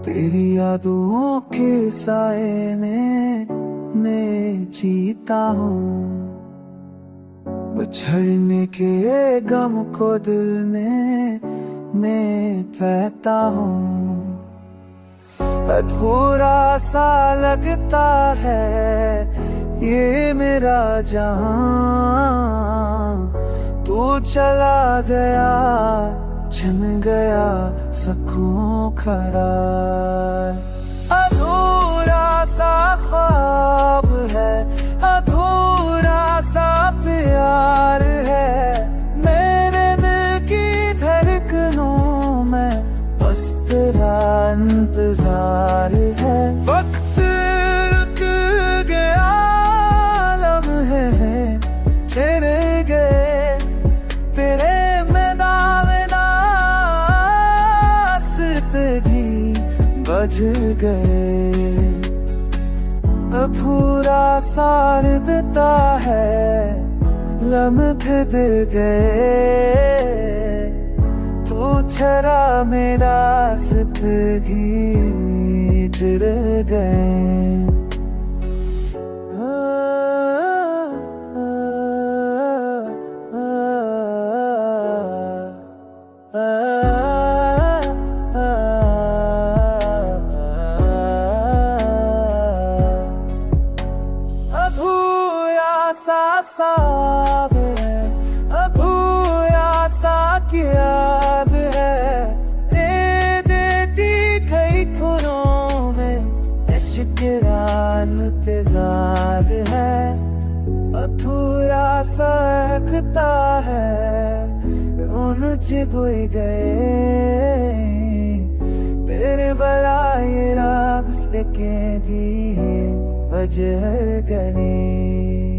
तेरी यादों के साए में मैं जीता हूँ, बिछड़ने के गम को दिल में मैं बहता हूँ। अधूरा सा लगता है ये मेरा जहां, तू चला गया छिन गया सकूं करार। अधूरा सा ख्वाब है, अधूरा सा प्यार है, मेरे दिल की धड़कनों में बस तेरा इंतजार है। वक्त रुक गया, लम्हे ठहर गए, तेरे बज गए। अधूरा सार देता है लम्हे दिल गए, तू छरा मेरा जिंदगी चिर गए। साब है, अधूरा सा याद है, दे देती कई खुनों में इश्क इंतजार है। अधूरा सा लगता है उलझ गए, तेरे बलाए राग से के दी वजह गनी।